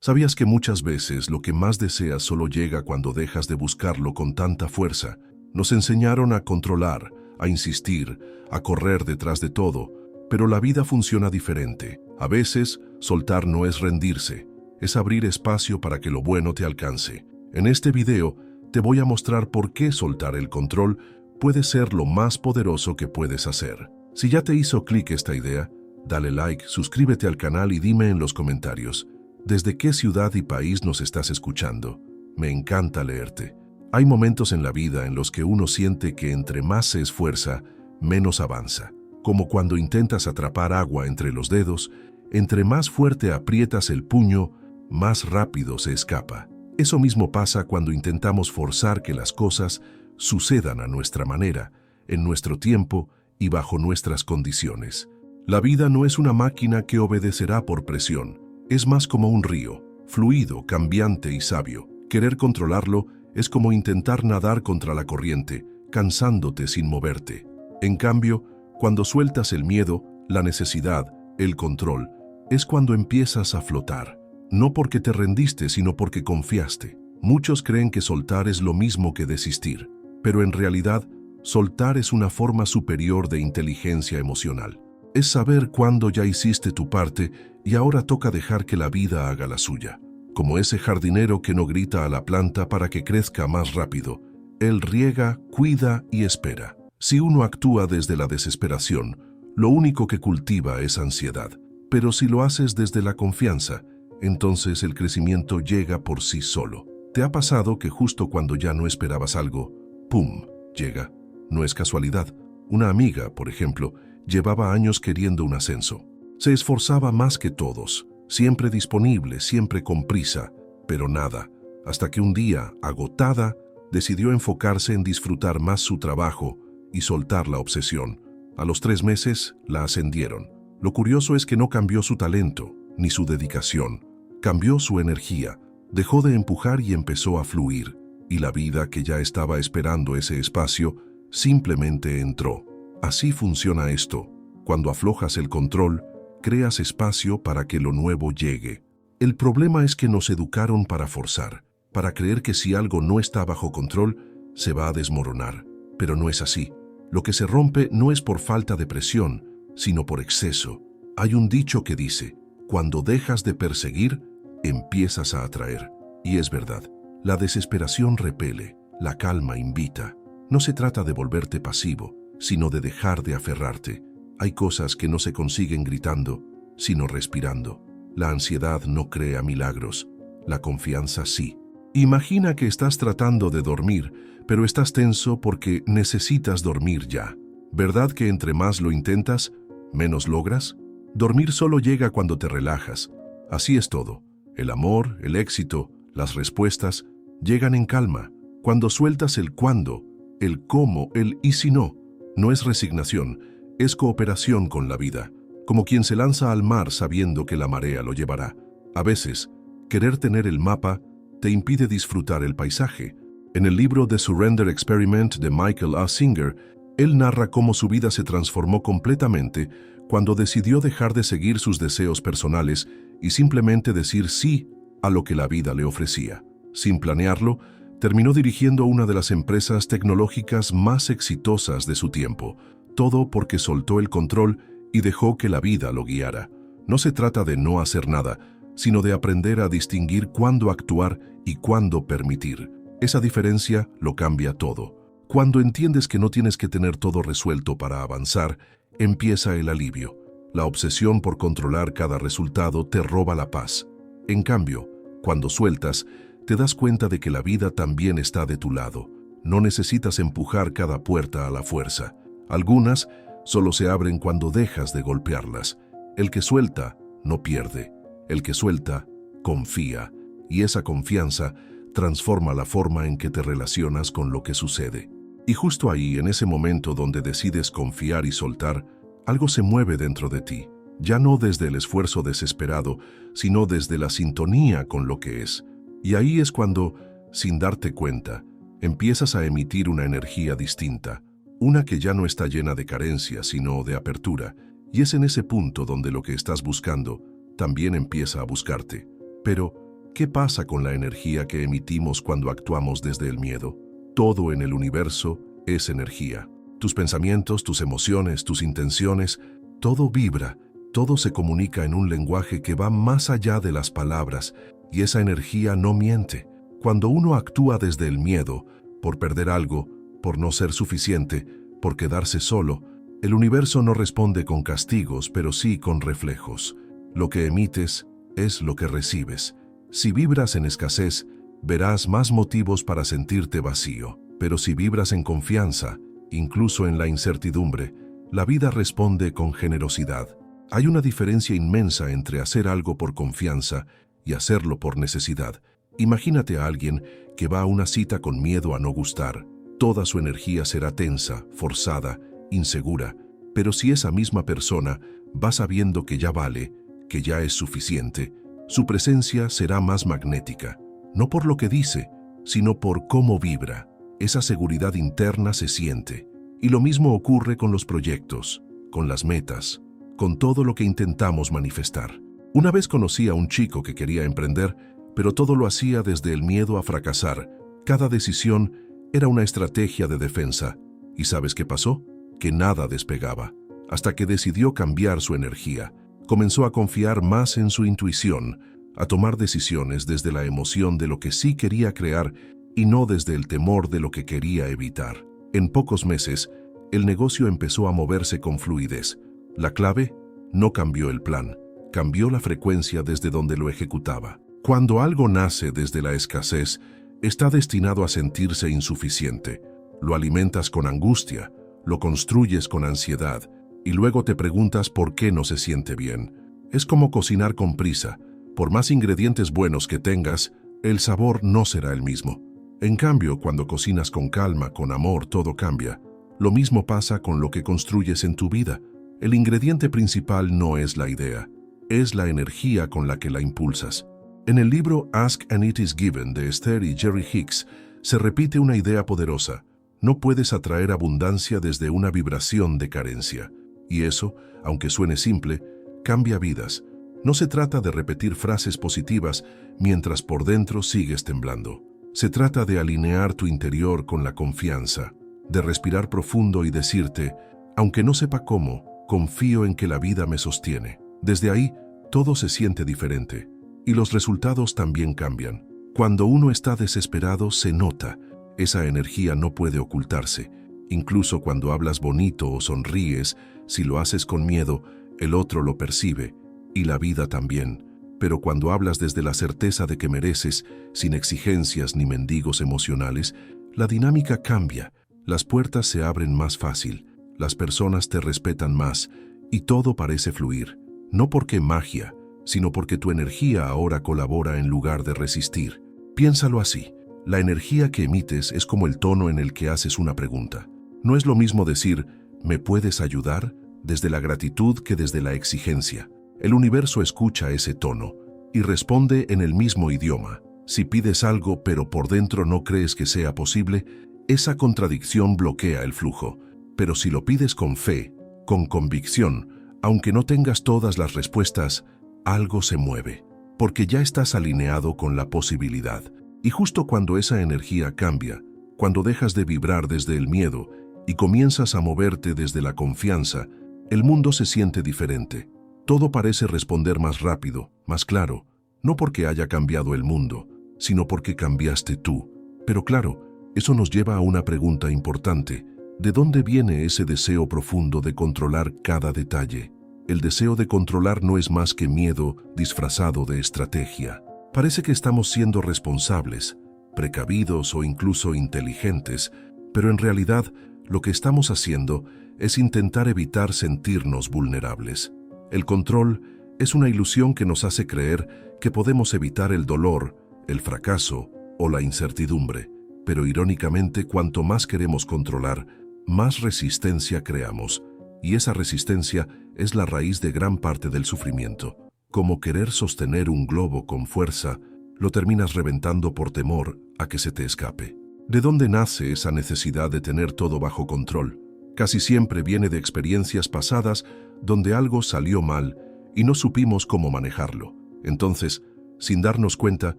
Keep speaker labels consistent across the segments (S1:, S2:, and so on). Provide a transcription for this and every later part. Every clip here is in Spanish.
S1: ¿Sabías que muchas veces lo que más deseas solo llega cuando dejas de buscarlo con tanta fuerza? Nos enseñaron a controlar, a insistir, a correr detrás de todo, pero la vida funciona diferente. A veces, soltar no es rendirse, es abrir espacio para que lo bueno te alcance. En este video, te voy a mostrar por qué soltar el control puede ser lo más poderoso que puedes hacer. Si ya te hizo clic esta idea, dale like, suscríbete al canal y dime en los comentarios, ¿desde qué ciudad y país nos estás escuchando? Me encanta leerte. Hay momentos en la vida en los que uno siente que entre más se esfuerza, menos avanza. Como cuando intentas atrapar agua entre los dedos, entre más fuerte aprietas el puño, más rápido se escapa. Eso mismo pasa cuando intentamos forzar que las cosas sucedan a nuestra manera, en nuestro tiempo y bajo nuestras condiciones. La vida no es una máquina que obedecerá por presión. Es más como un río, fluido, cambiante y sabio. Querer controlarlo es como intentar nadar contra la corriente, cansándote sin moverte. En cambio, cuando sueltas el miedo, la necesidad, el control, es cuando empiezas a flotar. No porque te rendiste, sino porque confiaste. Muchos creen que soltar es lo mismo que desistir, pero en realidad, soltar es una forma superior de inteligencia emocional. Es saber cuándo ya hiciste tu parte y ahora toca dejar que la vida haga la suya. Como ese jardinero que no grita a la planta para que crezca más rápido. Él riega, cuida y espera. Si uno actúa desde la desesperación, lo único que cultiva es ansiedad. Pero si lo haces desde la confianza, entonces el crecimiento llega por sí solo. ¿Te ha pasado que justo cuando ya no esperabas algo, ¡pum!, llega? No es casualidad. Una amiga, por ejemplo, llevaba años queriendo un ascenso. Se esforzaba más que todos, siempre disponible, siempre con prisa, pero nada, hasta que un día, agotada, decidió enfocarse en disfrutar más su trabajo y soltar la obsesión. A los 3 meses, la ascendieron. Lo curioso es que no cambió su talento, ni su dedicación. Cambió su energía, dejó de empujar y empezó a fluir. Y la vida que ya estaba esperando ese espacio, simplemente entró. Así funciona esto. Cuando aflojas el control, creas espacio para que lo nuevo llegue. El problema es que nos educaron para forzar, para creer que si algo no está bajo control, se va a desmoronar. Pero no es así. Lo que se rompe no es por falta de presión, sino por exceso. Hay un dicho que dice, cuando dejas de perseguir, empiezas a atraer. Y es verdad. La desesperación repele, la calma invita. No se trata de volverte pasivo, sino de dejar de aferrarte. Hay cosas que no se consiguen gritando, sino respirando. La ansiedad no crea milagros, la confianza sí. Imagina que estás tratando de dormir, pero estás tenso porque necesitas dormir ya. ¿Verdad que entre más lo intentas, menos logras? Dormir solo llega cuando te relajas. Así es todo. El amor, el éxito, las respuestas, llegan en calma. Cuando sueltas el cuándo, el cómo, el y si no, no es resignación, es cooperación con la vida, como quien se lanza al mar sabiendo que la marea lo llevará. A veces, querer tener el mapa te impide disfrutar el paisaje. En el libro The Surrender Experiment de Michael A. Singer, él narra cómo su vida se transformó completamente cuando decidió dejar de seguir sus deseos personales y simplemente decir sí a lo que la vida le ofrecía. Sin planearlo, terminó dirigiendo una de las empresas tecnológicas más exitosas de su tiempo. Todo porque soltó el control y dejó que la vida lo guiara. No se trata de no hacer nada, sino de aprender a distinguir cuándo actuar y cuándo permitir. Esa diferencia lo cambia todo. Cuando entiendes que no tienes que tener todo resuelto para avanzar, empieza el alivio. La obsesión por controlar cada resultado te roba la paz. En cambio, cuando sueltas, te das cuenta de que la vida también está de tu lado. No necesitas empujar cada puerta a la fuerza. Algunas solo se abren cuando dejas de golpearlas. El que suelta, no pierde. El que suelta, confía. Y esa confianza transforma la forma en que te relacionas con lo que sucede. Y justo ahí, en ese momento donde decides confiar y soltar, algo se mueve dentro de ti. Ya no desde el esfuerzo desesperado, sino desde la sintonía con lo que es. Y ahí es cuando, sin darte cuenta, empiezas a emitir una energía distinta, una que ya no está llena de carencia, sino de apertura, y es en ese punto donde lo que estás buscando también empieza a buscarte. Pero, ¿qué pasa con la energía que emitimos cuando actuamos desde el miedo? Todo en el universo es energía. Tus pensamientos, tus emociones, tus intenciones, todo vibra, todo se comunica en un lenguaje que va más allá de las palabras, y esa energía no miente. Cuando uno actúa desde el miedo, por perder algo, por no ser suficiente, por quedarse solo, el universo no responde con castigos, pero sí con reflejos. Lo que emites es lo que recibes. Si vibras en escasez, verás más motivos para sentirte vacío. Pero si vibras en confianza, incluso en la incertidumbre, la vida responde con generosidad. Hay una diferencia inmensa entre hacer algo por confianza y hacerlo por necesidad. Imagínate a alguien que va a una cita con miedo a no gustar. Toda su energía será tensa, forzada, insegura. Pero si esa misma persona va sabiendo que ya vale, que ya es suficiente, su presencia será más magnética. No por lo que dice, sino por cómo vibra. Esa seguridad interna se siente. Y lo mismo ocurre con los proyectos, con las metas, con todo lo que intentamos manifestar. Una vez conocí a un chico que quería emprender, pero todo lo hacía desde el miedo a fracasar. Cada decisión era una estrategia de defensa. ¿Y sabes qué pasó? Que nada despegaba. Hasta que decidió cambiar su energía. Comenzó a confiar más en su intuición, a tomar decisiones desde la emoción de lo que sí quería crear y no desde el temor de lo que quería evitar. En pocos meses, el negocio empezó a moverse con fluidez. La clave no cambió el plan, cambió la frecuencia desde donde lo ejecutaba. Cuando algo nace desde la escasez, está destinado a sentirse insuficiente. Lo alimentas con angustia, lo construyes con ansiedad y luego te preguntas por qué no se siente bien. Es como cocinar con prisa. Por más ingredientes buenos que tengas, el sabor no será el mismo. En cambio, cuando cocinas con calma, con amor, todo cambia. Lo mismo pasa con lo que construyes en tu vida. El ingrediente principal no es la idea, es la energía con la que la impulsas. En el libro Ask and It is Given de Esther y Jerry Hicks se repite una idea poderosa. No puedes atraer abundancia desde una vibración de carencia. Y eso, aunque suene simple, cambia vidas. No se trata de repetir frases positivas mientras por dentro sigues temblando. Se trata de alinear tu interior con la confianza, de respirar profundo y decirte, aunque no sepa cómo, confío en que la vida me sostiene. Desde ahí, todo se siente diferente. Y los resultados también cambian. Cuando uno está desesperado, se nota. Esa energía no puede ocultarse. Incluso cuando hablas bonito o sonríes, si lo haces con miedo, el otro lo percibe, y la vida también. Pero cuando hablas desde la certeza de que mereces, sin exigencias ni mendigos emocionales, la dinámica cambia, las puertas se abren más fácil, las personas te respetan más, y todo parece fluir. No porque magia, sino porque tu energía ahora colabora en lugar de resistir. Piénsalo así, la energía que emites es como el tono en el que haces una pregunta. No es lo mismo decir, ¿me puedes ayudar?, desde la gratitud que desde la exigencia. El universo escucha ese tono y responde en el mismo idioma. Si pides algo pero por dentro no crees que sea posible, esa contradicción bloquea el flujo. Pero si lo pides con fe, con convicción, aunque no tengas todas las respuestas, algo se mueve, porque ya estás alineado con la posibilidad. Y justo cuando esa energía cambia, cuando dejas de vibrar desde el miedo y comienzas a moverte desde la confianza, el mundo se siente diferente. Todo parece responder más rápido, más claro, no porque haya cambiado el mundo, sino porque cambiaste tú. Pero claro, eso nos lleva a una pregunta importante. ¿De dónde viene ese deseo profundo de controlar cada detalle? El deseo de controlar no es más que miedo disfrazado de estrategia. Parece que estamos siendo responsables, precavidos o incluso inteligentes, pero en realidad lo que estamos haciendo es intentar evitar sentirnos vulnerables. El control es una ilusión que nos hace creer que podemos evitar el dolor, el fracaso o la incertidumbre. Pero irónicamente, cuanto más queremos controlar, más resistencia creamos. Y esa resistencia es la raíz de gran parte del sufrimiento. Como querer sostener un globo con fuerza, lo terminas reventando por temor a que se te escape. ¿De dónde nace esa necesidad de tener todo bajo control? Casi siempre viene de experiencias pasadas donde algo salió mal y no supimos cómo manejarlo. Entonces, sin darnos cuenta,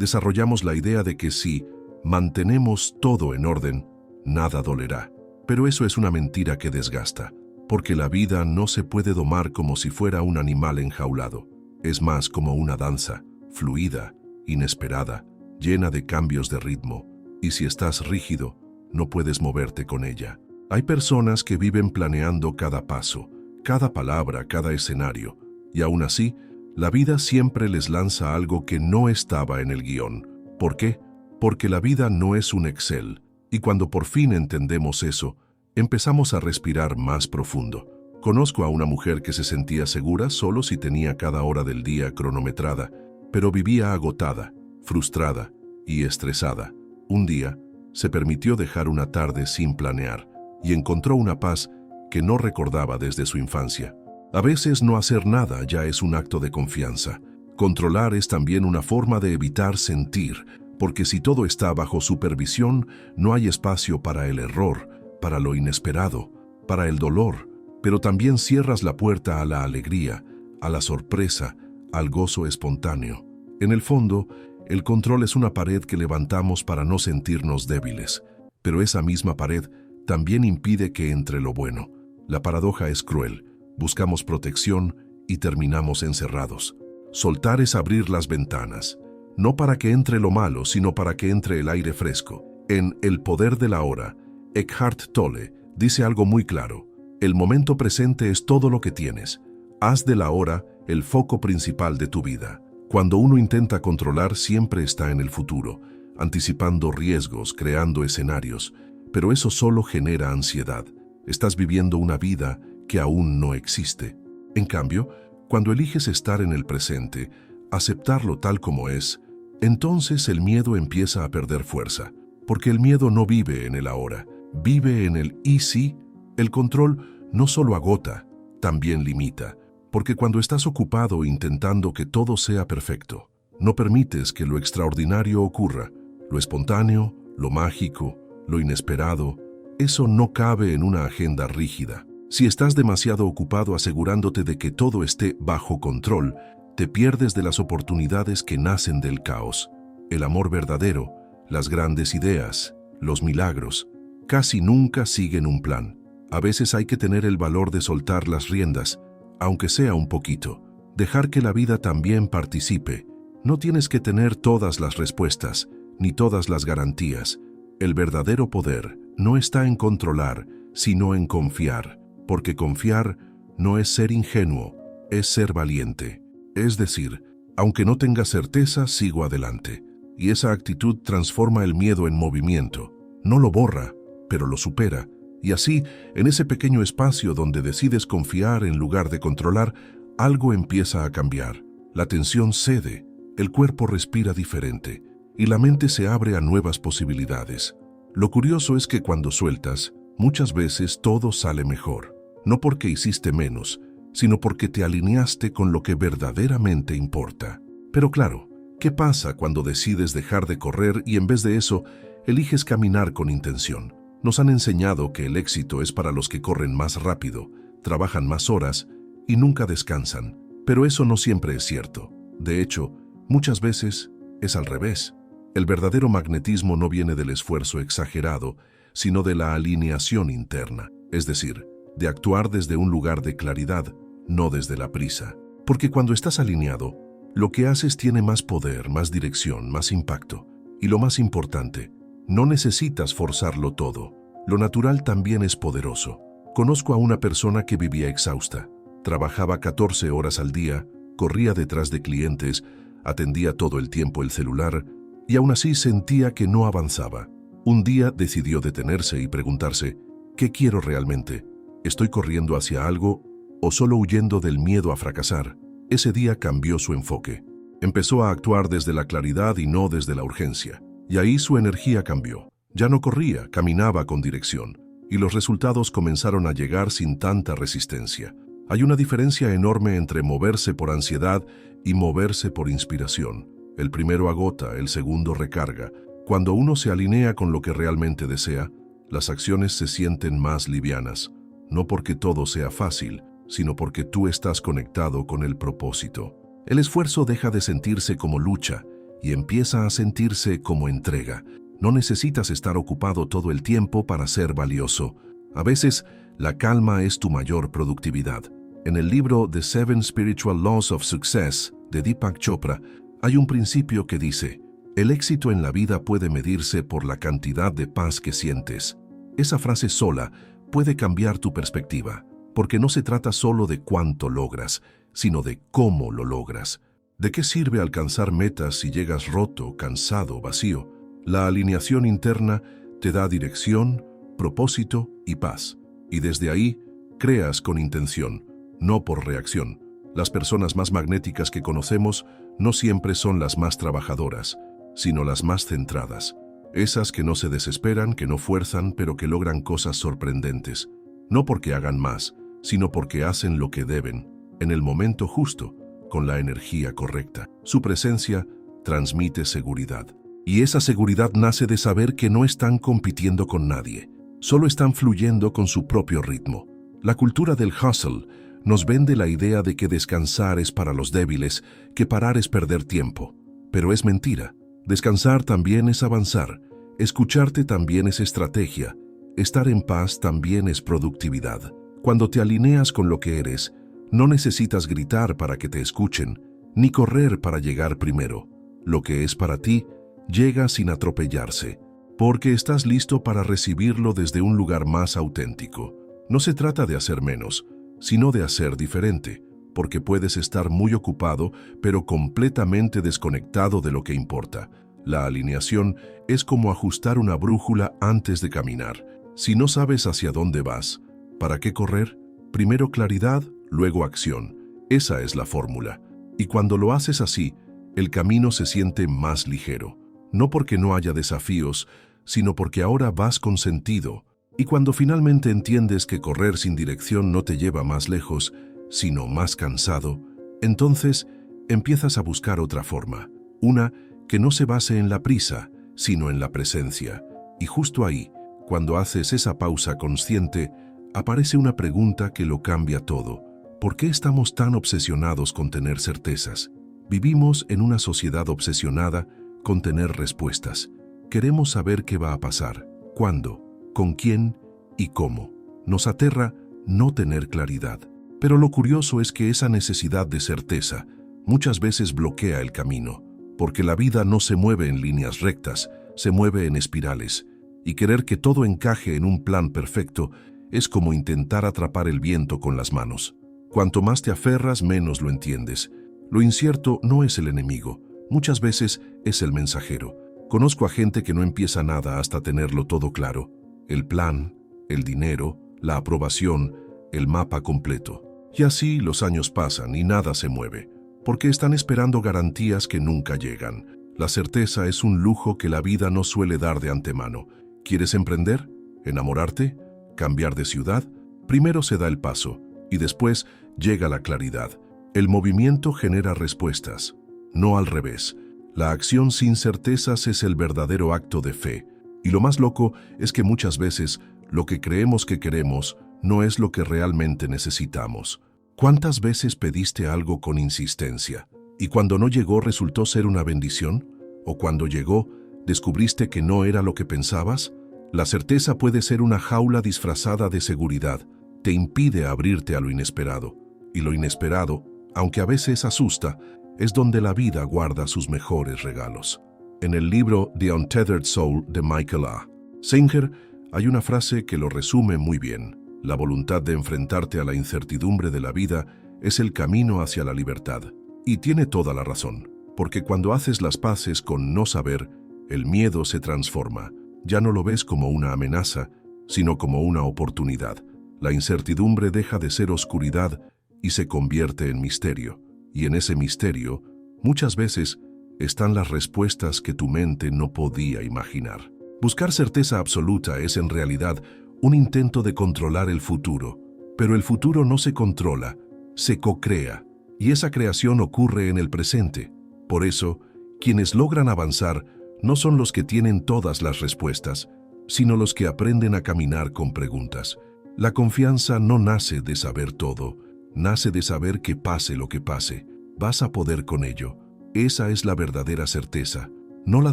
S1: Desarrollamos la idea de que si mantenemos todo en orden, nada dolerá. Pero eso es una mentira que desgasta, porque la vida no se puede domar como si fuera un animal enjaulado. Es más como una danza, fluida, inesperada, llena de cambios de ritmo, y si estás rígido, no puedes moverte con ella. Hay personas que viven planeando cada paso, cada palabra, cada escenario, y aún así, la vida siempre les lanza algo que no estaba en el guión. ¿Por qué? Porque la vida no es un Excel, y cuando por fin entendemos eso, empezamos a respirar más profundo. Conozco a una mujer que se sentía segura solo si tenía cada hora del día cronometrada, pero vivía agotada, frustrada y estresada. Un día, se permitió dejar una tarde sin planear y encontró una paz que no recordaba desde su infancia. A veces no hacer nada ya es un acto de confianza. Controlar es también una forma de evitar sentir, porque si todo está bajo supervisión, no hay espacio para el error, para lo inesperado, para el dolor, pero también cierras la puerta a la alegría, a la sorpresa, al gozo espontáneo. En el fondo, el control es una pared que levantamos para no sentirnos débiles, pero esa misma pared también impide que entre lo bueno. La paradoja es cruel. Buscamos protección y terminamos encerrados. Soltar es abrir las ventanas, no para que entre lo malo, sino para que entre el aire fresco. En El poder de la hora, Eckhart Tolle dice algo muy claro. El momento presente es todo lo que tienes. Haz de la hora el foco principal de tu vida. Cuando uno intenta controlar, siempre está en el futuro, anticipando riesgos, creando escenarios, pero eso solo genera ansiedad. Estás viviendo una vida que aún no existe. En cambio, cuando eliges estar en el presente, aceptarlo tal como es, entonces el miedo empieza a perder fuerza, porque el miedo no vive en el ahora, vive en el y si. El control no solo agota, también limita, porque cuando estás ocupado intentando que todo sea perfecto, no permites que lo extraordinario ocurra, lo espontáneo, lo mágico, lo inesperado. Eso no cabe en una agenda rígida. Si estás demasiado ocupado asegurándote de que todo esté bajo control, te pierdes de las oportunidades que nacen del caos. El amor verdadero, las grandes ideas, los milagros, casi nunca siguen un plan. A veces hay que tener el valor de soltar las riendas, aunque sea un poquito. Dejar que la vida también participe. No tienes que tener todas las respuestas, ni todas las garantías. El verdadero poder no está en controlar, sino en confiar. Porque confiar no es ser ingenuo, es ser valiente. Es decir, aunque no tenga certeza, sigo adelante. Y esa actitud transforma el miedo en movimiento. No lo borra, pero lo supera. Y así, en ese pequeño espacio donde decides confiar en lugar de controlar, algo empieza a cambiar. La tensión cede, el cuerpo respira diferente, y la mente se abre a nuevas posibilidades. Lo curioso es que cuando sueltas, muchas veces todo sale mejor. No porque hiciste menos, sino porque te alineaste con lo que verdaderamente importa. Pero claro, ¿qué pasa cuando decides dejar de correr y en vez de eso, eliges caminar con intención? Nos han enseñado que el éxito es para los que corren más rápido, trabajan más horas y nunca descansan. Pero eso no siempre es cierto. De hecho, muchas veces es al revés. El verdadero magnetismo no viene del esfuerzo exagerado, sino de la alineación interna, es decir, de actuar desde un lugar de claridad, no desde la prisa. Porque cuando estás alineado, lo que haces tiene más poder, más dirección, más impacto. Y lo más importante, no necesitas forzarlo todo. Lo natural también es poderoso. Conozco a una persona que vivía exhausta. Trabajaba 14 horas al día, corría detrás de clientes, atendía todo el tiempo el celular y aún así sentía que no avanzaba. Un día decidió detenerse y preguntarse, ¿qué quiero realmente? ¿Estoy corriendo hacia algo o solo huyendo del miedo a fracasar? Ese día cambió su enfoque. Empezó a actuar desde la claridad y no desde la urgencia. Y ahí su energía cambió. Ya no corría, caminaba con dirección. Y los resultados comenzaron a llegar sin tanta resistencia. Hay una diferencia enorme entre moverse por ansiedad y moverse por inspiración. El primero agota, el segundo recarga. Cuando uno se alinea con lo que realmente desea, las acciones se sienten más livianas. No porque todo sea fácil, sino porque tú estás conectado con el propósito. El esfuerzo deja de sentirse como lucha y empieza a sentirse como entrega. No necesitas estar ocupado todo el tiempo para ser valioso. A veces, la calma es tu mayor productividad. En el libro The Seven Spiritual Laws of Success de Deepak Chopra, hay un principio que dice: el éxito en la vida puede medirse por la cantidad de paz que sientes. Esa frase sola puede cambiar tu perspectiva, porque no se trata solo de cuánto logras, sino de cómo lo logras. ¿De qué sirve alcanzar metas si llegas roto, cansado, vacío? La alineación interna te da dirección, propósito y paz. Y desde ahí, creas con intención, no por reacción. Las personas más magnéticas que conocemos no siempre son las más trabajadoras, sino las más centradas. Esas que no se desesperan, que no fuerzan, pero que logran cosas sorprendentes. No porque hagan más, sino porque hacen lo que deben, en el momento justo, con la energía correcta. Su presencia transmite seguridad. Y esa seguridad nace de saber que no están compitiendo con nadie, solo están fluyendo con su propio ritmo. La cultura del hustle nos vende la idea de que descansar es para los débiles, que parar es perder tiempo. Pero es mentira. Descansar también es avanzar. Escucharte también es estrategia. Estar en paz también es productividad. Cuando te alineas con lo que eres, no necesitas gritar para que te escuchen, ni correr para llegar primero. Lo que es para ti llega sin atropellarse, porque estás listo para recibirlo desde un lugar más auténtico. No se trata de hacer menos, sino de hacer diferente, porque puedes estar muy ocupado, pero completamente desconectado de lo que importa. La alineación es como ajustar una brújula antes de caminar. Si no sabes hacia dónde vas, ¿para qué correr? Primero claridad, luego acción. Esa es la fórmula. Y cuando lo haces así, el camino se siente más ligero. No porque no haya desafíos, sino porque ahora vas con sentido. Y cuando finalmente entiendes que correr sin dirección no te lleva más lejos, sino más cansado, entonces empiezas a buscar otra forma. Una que no se base en la prisa, sino en la presencia. Y justo ahí, cuando haces esa pausa consciente, aparece una pregunta que lo cambia todo. ¿Por qué estamos tan obsesionados con tener certezas? Vivimos en una sociedad obsesionada con tener respuestas. Queremos saber qué va a pasar, cuándo, con quién y cómo. Nos aterra no tener claridad. Pero lo curioso es que esa necesidad de certeza muchas veces bloquea el camino, porque la vida no se mueve en líneas rectas, se mueve en espirales, y querer que todo encaje en un plan perfecto es como intentar atrapar el viento con las manos. Cuanto más te aferras, menos lo entiendes. Lo incierto no es el enemigo, muchas veces es el mensajero. Conozco a gente que no empieza nada hasta tenerlo todo claro. El plan, el dinero, la aprobación, el mapa completo. Y así los años pasan y nada se mueve, porque están esperando garantías que nunca llegan. La certeza es un lujo que la vida no suele dar de antemano. ¿Quieres emprender? ¿Enamorarte? ¿Cambiar de ciudad? Primero se da el paso, y después llega la claridad. El movimiento genera respuestas, no al revés. La acción sin certezas es el verdadero acto de fe. Y lo más loco es que muchas veces lo que creemos que queremos no es lo que realmente necesitamos. ¿Cuántas veces pediste algo con insistencia y cuando no llegó resultó ser una bendición? ¿O cuando llegó, descubriste que no era lo que pensabas? La certeza puede ser una jaula disfrazada de seguridad. Te impide abrirte a lo inesperado. Y lo inesperado, aunque a veces asusta, es donde la vida guarda sus mejores regalos. En el libro The Untethered Soul de Michael A. Singer hay una frase que lo resume muy bien. La voluntad de enfrentarte a la incertidumbre de la vida es el camino hacia la libertad. Y tiene toda la razón, porque cuando haces las paces con no saber, el miedo se transforma. Ya no lo ves como una amenaza, sino como una oportunidad. La incertidumbre deja de ser oscuridad y se convierte en misterio. Y en ese misterio, muchas veces, están las respuestas que tu mente no podía imaginar. Buscar certeza absoluta es en realidad un intento de controlar el futuro, pero el futuro no se controla, se co-crea, y esa creación ocurre en el presente. Por eso, quienes logran avanzar no son los que tienen todas las respuestas, sino los que aprenden a caminar con preguntas. La confianza no nace de saber todo, nace de saber que pase lo que pase, vas a poder con ello, Esa es la verdadera certeza, no la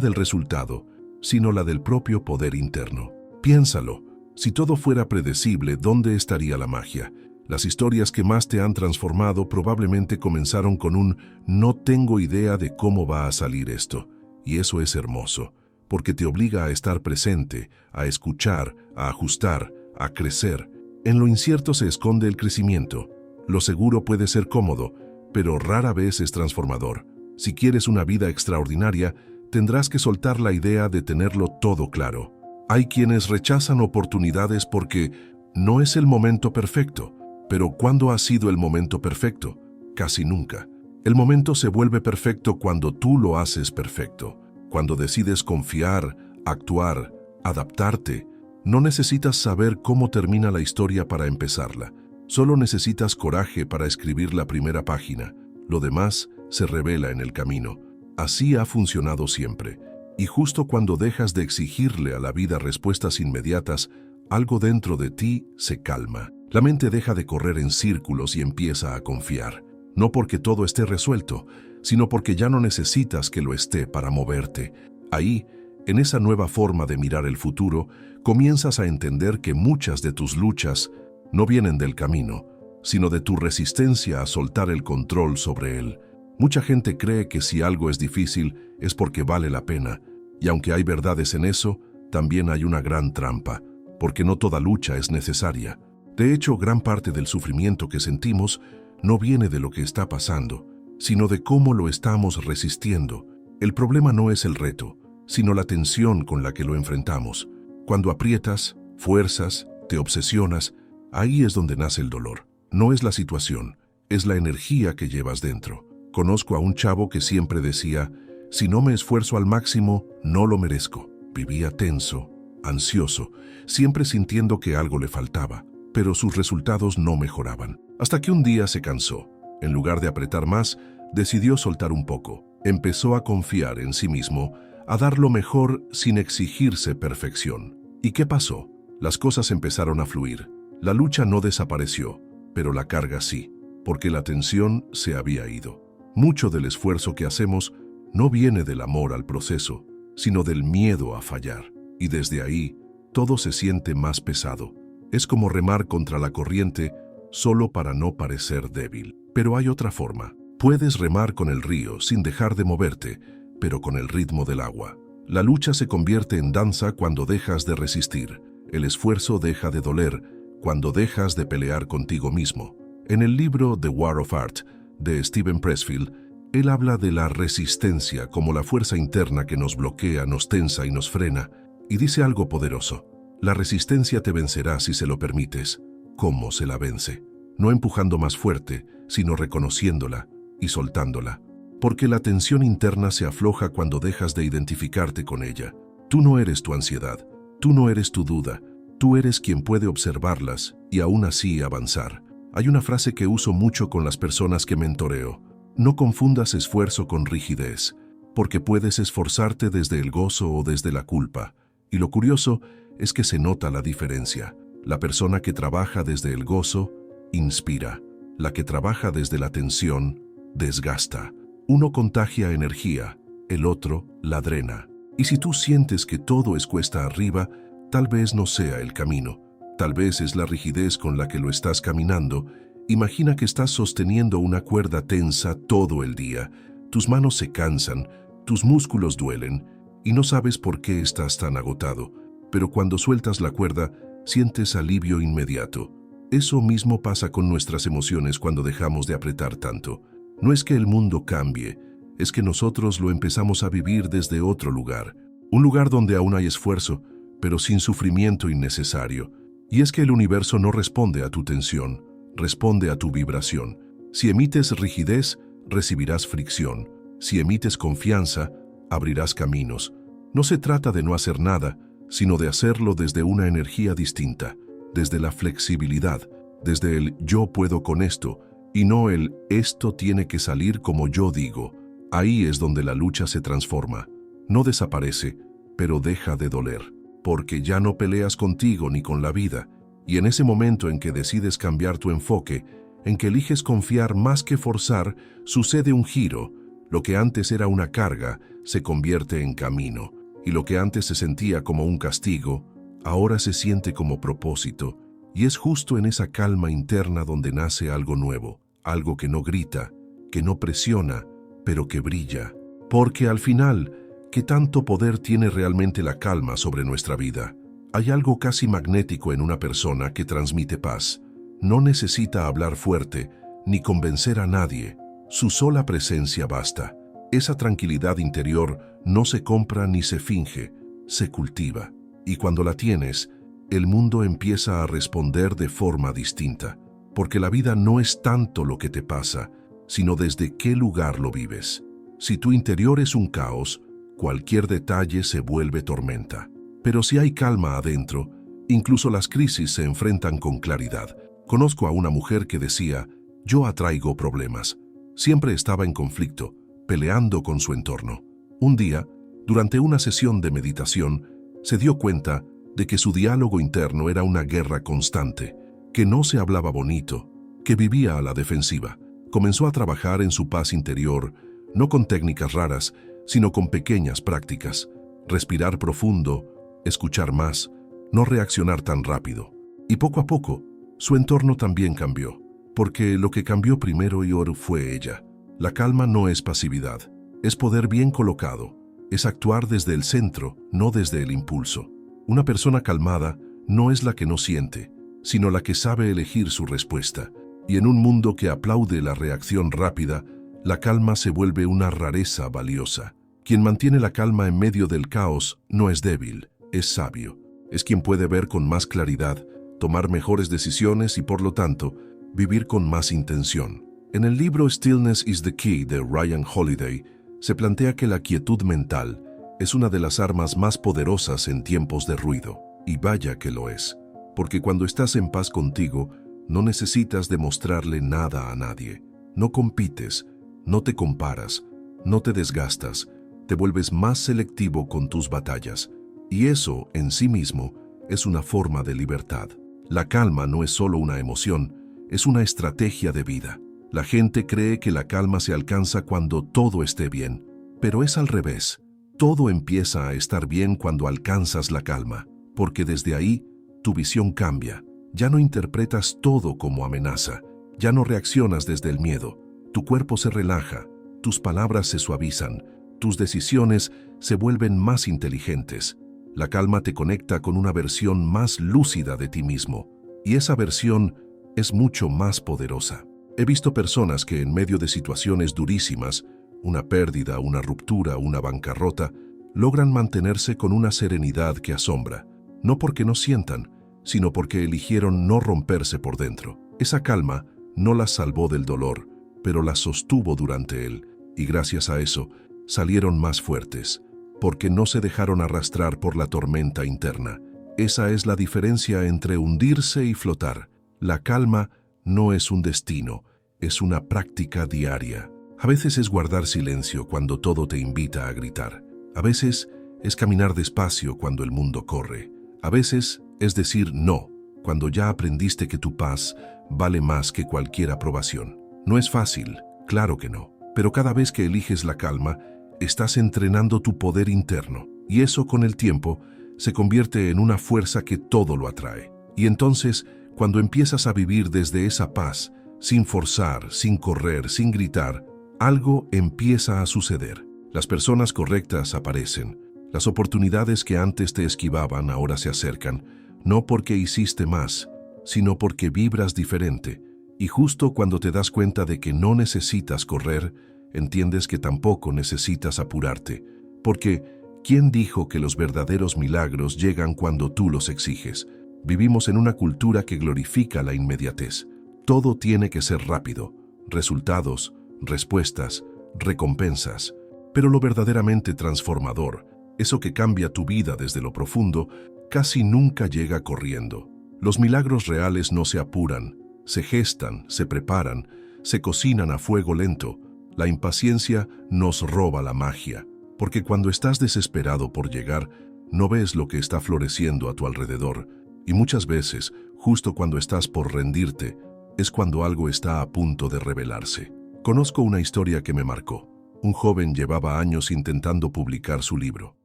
S1: del resultado, sino la del propio poder interno. Piénsalo, si todo fuera predecible, ¿dónde estaría la magia? Las historias que más te han transformado probablemente comenzaron con un "no tengo idea de cómo va a salir esto", y eso es hermoso, porque te obliga a estar presente, a escuchar, a ajustar, a crecer. En lo incierto se esconde el crecimiento. Lo seguro puede ser cómodo, pero rara vez es transformador. Si quieres una vida extraordinaria, tendrás que soltar la idea de tenerlo todo claro. Hay quienes rechazan oportunidades porque no es el momento perfecto. Pero ¿cuándo ha sido el momento perfecto? Casi nunca. El momento se vuelve perfecto cuando tú lo haces perfecto. Cuando decides confiar, actuar, adaptarte. No necesitas saber cómo termina la historia para empezarla. Solo necesitas coraje para escribir la primera página. Lo demás se revela en el camino. Así ha funcionado siempre. Y justo cuando dejas de exigirle a la vida respuestas inmediatas, algo dentro de ti se calma. La mente deja de correr en círculos y empieza a confiar. No porque todo esté resuelto, sino porque ya no necesitas que lo esté para moverte. Ahí, en esa nueva forma de mirar el futuro, comienzas a entender que muchas de tus luchas no vienen del camino, sino de tu resistencia a soltar el control sobre él. Mucha gente cree que si algo es difícil es porque vale la pena, y aunque hay verdades en eso, también hay una gran trampa, porque no toda lucha es necesaria. De hecho, gran parte del sufrimiento que sentimos no viene de lo que está pasando, sino de cómo lo estamos resistiendo. El problema no es el reto, sino la tensión con la que lo enfrentamos. Cuando aprietas, fuerzas, te obsesionas, ahí es donde nace el dolor. No es la situación, es la energía que llevas dentro. Conozco a un chavo que siempre decía, si no me esfuerzo al máximo, no lo merezco. Vivía tenso, ansioso, siempre sintiendo que algo le faltaba, pero sus resultados no mejoraban. Hasta que un día se cansó. En lugar de apretar más, decidió soltar un poco. Empezó a confiar en sí mismo, a dar lo mejor sin exigirse perfección. ¿Y qué pasó? Las cosas empezaron a fluir. La lucha no desapareció, pero la carga sí, porque la tensión se había ido. Mucho del esfuerzo que hacemos no viene del amor al proceso, sino del miedo a fallar. Y desde ahí, todo se siente más pesado. Es como remar contra la corriente solo para no parecer débil. Pero hay otra forma. Puedes remar con el río sin dejar de moverte, pero con el ritmo del agua. La lucha se convierte en danza cuando dejas de resistir. El esfuerzo deja de doler cuando dejas de pelear contigo mismo. En el libro The War of Art de Steven Pressfield, él habla de la resistencia como la fuerza interna que nos bloquea, nos tensa y nos frena, y dice algo poderoso. La resistencia te vencerá si se lo permites. ¿Cómo se la vence? No empujando más fuerte, sino reconociéndola y soltándola. Porque la tensión interna se afloja cuando dejas de identificarte con ella. Tú no eres tu ansiedad, tú no eres tu duda, tú eres quien puede observarlas y aún así avanzar. Hay una frase que uso mucho con las personas que mentoreo. No confundas esfuerzo con rigidez, porque puedes esforzarte desde el gozo o desde la culpa. Y lo curioso es que se nota la diferencia. La persona que trabaja desde el gozo, inspira. La que trabaja desde la tensión, desgasta. Uno contagia energía, el otro la drena. Y si tú sientes que todo es cuesta arriba, tal vez no sea el camino. Tal vez es la rigidez con la que lo estás caminando. Imagina que estás sosteniendo una cuerda tensa todo el día. Tus manos se cansan, tus músculos duelen, y no sabes por qué estás tan agotado. Pero cuando sueltas la cuerda, sientes alivio inmediato. Eso mismo pasa con nuestras emociones cuando dejamos de apretar tanto. No es que el mundo cambie, es que nosotros lo empezamos a vivir desde otro lugar. Un lugar donde aún hay esfuerzo, pero sin sufrimiento innecesario. Y es que el universo no responde a tu tensión, responde a tu vibración. Si emites rigidez, recibirás fricción. Si emites confianza, abrirás caminos. No se trata de no hacer nada, sino de hacerlo desde una energía distinta, desde la flexibilidad, desde el yo puedo con esto, y no el esto tiene que salir como yo digo. Ahí es donde la lucha se transforma. No desaparece, pero deja de doler, porque ya no peleas contigo ni con la vida, y en ese momento en que decides cambiar tu enfoque, en que eliges confiar más que forzar, sucede un giro. Lo que antes era una carga se convierte en camino, y lo que antes se sentía como un castigo, ahora se siente como propósito, y es justo en esa calma interna donde nace algo nuevo, algo que no grita, que no presiona, pero que brilla. Porque al final, ¿qué tanto poder tiene realmente la calma sobre nuestra vida? Hay algo casi magnético en una persona que transmite paz. No necesita hablar fuerte, ni convencer a nadie. Su sola presencia basta. Esa tranquilidad interior no se compra ni se finge, se cultiva. Y cuando la tienes, el mundo empieza a responder de forma distinta. Porque la vida no es tanto lo que te pasa, sino desde qué lugar lo vives. Si tu interior es un caos, cualquier detalle se vuelve tormenta. Pero si hay calma adentro, incluso las crisis se enfrentan con claridad. Conozco a una mujer que decía, yo atraigo problemas. Siempre estaba en conflicto, peleando con su entorno. Un día, durante una sesión de meditación, se dio cuenta de que su diálogo interno era una guerra constante, que no se hablaba bonito, que vivía a la defensiva. Comenzó a trabajar en su paz interior, no con técnicas raras, sino con pequeñas prácticas. Respirar profundo, escuchar más, no reaccionar tan rápido. Y poco a poco, su entorno también cambió, porque lo que cambió primero y ahora fue ella. La calma no es pasividad, es poder bien colocado, es actuar desde el centro, no desde el impulso. Una persona calmada no es la que no siente, sino la que sabe elegir su respuesta. Y en un mundo que aplaude la reacción rápida, la calma se vuelve una rareza valiosa. Quien mantiene la calma en medio del caos no es débil, es sabio. Es quien puede ver con más claridad, tomar mejores decisiones y, por lo tanto, vivir con más intención. En el libro Stillness is the Key de Ryan Holiday, se plantea que la quietud mental es una de las armas más poderosas en tiempos de ruido. Y vaya que lo es, porque cuando estás en paz contigo, no necesitas demostrarle nada a nadie. No compites, no te comparas, no te desgastas, te vuelves más selectivo con tus batallas. Y eso, en sí mismo, es una forma de libertad. La calma no es solo una emoción, es una estrategia de vida. La gente cree que la calma se alcanza cuando todo esté bien, pero es al revés. Todo empieza a estar bien cuando alcanzas la calma, porque desde ahí tu visión cambia. Ya no interpretas todo como amenaza, ya no reaccionas desde el miedo. Tu cuerpo se relaja, tus palabras se suavizan, tus decisiones se vuelven más inteligentes. La calma te conecta con una versión más lúcida de ti mismo, y esa versión es mucho más poderosa. He visto personas que en medio de situaciones durísimas, una pérdida, una ruptura, una bancarrota, logran mantenerse con una serenidad que asombra, no porque no sientan, sino porque eligieron no romperse por dentro. Esa calma no las salvó del dolor, pero las sostuvo durante él, y gracias a eso salieron más fuertes, porque no se dejaron arrastrar por la tormenta interna. Esa es la diferencia entre hundirse y flotar. La calma no es un destino, es una práctica diaria. A veces es guardar silencio cuando todo te invita a gritar. A veces es caminar despacio cuando el mundo corre. A veces es decir no, cuando ya aprendiste que tu paz vale más que cualquier aprobación. No es fácil, claro que no, pero cada vez que eliges la calma, estás entrenando tu poder interno, y eso con el tiempo se convierte en una fuerza que todo lo atrae. Y entonces, cuando empiezas a vivir desde esa paz, sin forzar, sin correr, sin gritar, algo empieza a suceder. Las personas correctas aparecen. Las oportunidades que antes te esquivaban ahora se acercan, no porque hiciste más, sino porque vibras diferente. Y justo cuando te das cuenta de que no necesitas correr, entiendes que tampoco necesitas apurarte. Porque, ¿quién dijo que los verdaderos milagros llegan cuando tú los exiges? Vivimos en una cultura que glorifica la inmediatez. Todo tiene que ser rápido. Resultados, respuestas, recompensas. Pero lo verdaderamente transformador, eso que cambia tu vida desde lo profundo, casi nunca llega corriendo. Los milagros reales no se apuran, se gestan, se preparan, se cocinan a fuego lento. La impaciencia nos roba la magia, porque cuando estás desesperado por llegar, no ves lo que está floreciendo a tu alrededor, y muchas veces, justo cuando estás por rendirte, es cuando algo está a punto de revelarse. Conozco una historia que me marcó. Un joven llevaba años intentando publicar su libro.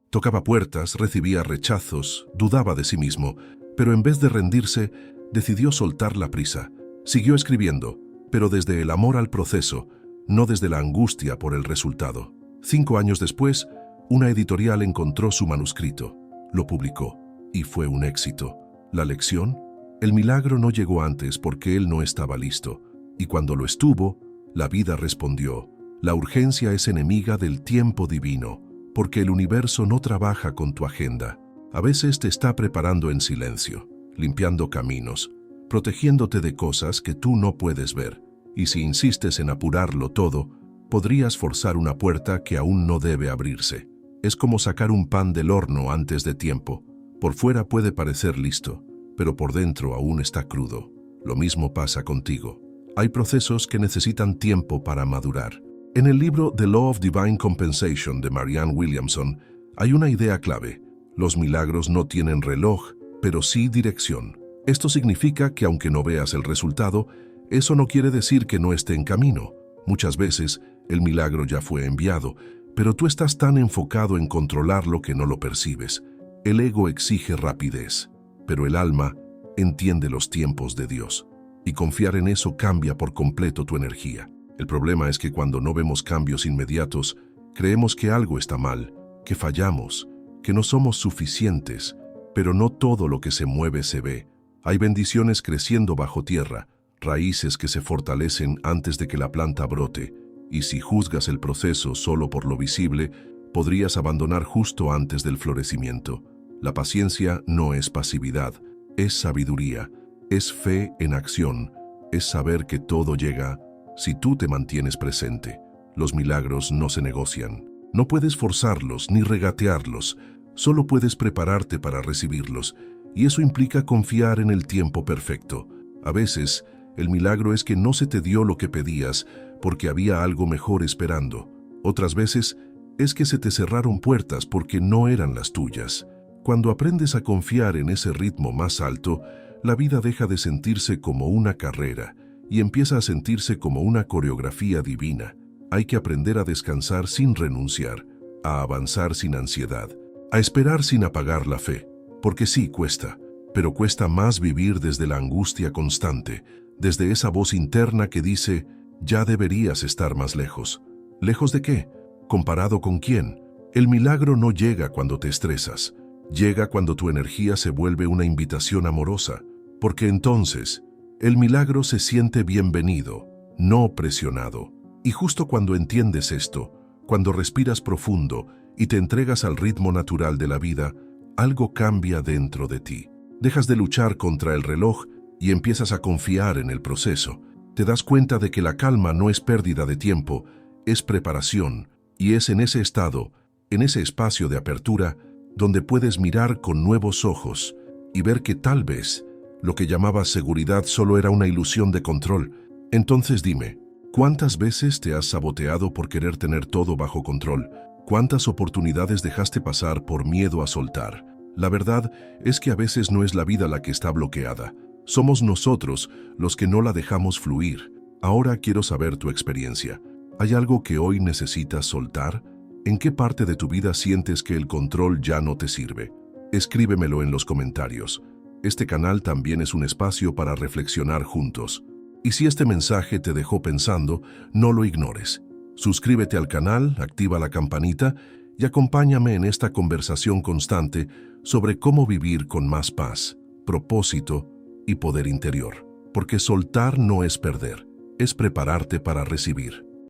S1: Tocaba puertas, recibía rechazos, dudaba de sí mismo, pero en vez de rendirse, decidió soltar la prisa. Siguió escribiendo, pero desde el amor al proceso, no desde la angustia por el resultado. 5 años después, una editorial encontró su manuscrito, lo publicó, y fue un éxito. ¿La lección? El milagro no llegó antes porque él no estaba listo, y cuando lo estuvo, la vida respondió: la urgencia es enemiga del tiempo divino, porque el universo no trabaja con tu agenda. A veces te está preparando en silencio, limpiando caminos, protegiéndote de cosas que tú no puedes ver. Y si insistes en apurarlo todo, podrías forzar una puerta que aún no debe abrirse. Es como sacar un pan del horno antes de tiempo. Por fuera puede parecer listo, pero por dentro aún está crudo. Lo mismo pasa contigo. Hay procesos que necesitan tiempo para madurar. En el libro The Law of Divine Compensation de Marianne Williamson hay una idea clave. Los milagros no tienen reloj, pero sí dirección. Esto significa que aunque no veas el resultado, eso no quiere decir que no esté en camino. Muchas veces el milagro ya fue enviado, pero tú estás tan enfocado en controlarlo que no lo percibes. El ego exige rapidez, pero el alma entiende los tiempos de Dios. Y confiar en eso cambia por completo tu energía. El problema es que cuando no vemos cambios inmediatos, creemos que algo está mal, que fallamos, que no somos suficientes, pero no todo lo que se mueve se ve. Hay bendiciones creciendo bajo tierra, raíces que se fortalecen antes de que la planta brote, y si juzgas el proceso solo por lo visible, podrías abandonar justo antes del florecimiento. La paciencia no es pasividad, es sabiduría, es fe en acción, es saber que todo llega si tú te mantienes presente. Los milagros no se negocian. No puedes forzarlos ni regatearlos, solo puedes prepararte para recibirlos, y eso implica confiar en el tiempo perfecto. A veces, el milagro es que no se te dio lo que pedías porque había algo mejor esperando. Otras veces, es que se te cerraron puertas porque no eran las tuyas. Cuando aprendes a confiar en ese ritmo más alto, la vida deja de sentirse como una carrera y empieza a sentirse como una coreografía divina. Hay que aprender a descansar sin renunciar, a avanzar sin ansiedad, a esperar sin apagar la fe. Porque sí, cuesta, pero cuesta más vivir desde la angustia constante, desde esa voz interna que dice: ya deberías estar más lejos. ¿Lejos de qué? ¿Comparado con quién? El milagro no llega cuando te estresas, llega cuando tu energía se vuelve una invitación amorosa, porque entonces el milagro se siente bienvenido, no presionado. Y justo cuando entiendes esto, cuando respiras profundo y te entregas al ritmo natural de la vida, algo cambia dentro de ti. Dejas de luchar contra el reloj y empiezas a confiar en el proceso. Te das cuenta de que la calma no es pérdida de tiempo, es preparación, y es en ese estado, en ese espacio de apertura, donde puedes mirar con nuevos ojos y ver que tal vez lo que llamabas seguridad solo era una ilusión de control. Entonces dime, ¿cuántas veces te has saboteado por querer tener todo bajo control? ¿Cuántas oportunidades dejaste pasar por miedo a soltar? La verdad es que a veces no es la vida la que está bloqueada. Somos nosotros los que no la dejamos fluir. Ahora quiero saber tu experiencia. ¿Hay algo que hoy necesitas soltar? ¿En qué parte de tu vida sientes que el control ya no te sirve? Escríbemelo en los comentarios. Este canal también es un espacio para reflexionar juntos. Y si este mensaje te dejó pensando, no lo ignores. Suscríbete al canal, activa la campanita y acompáñame en esta conversación constante sobre cómo vivir con más paz, propósito y poder interior. Porque soltar no es perder, es prepararte para recibir.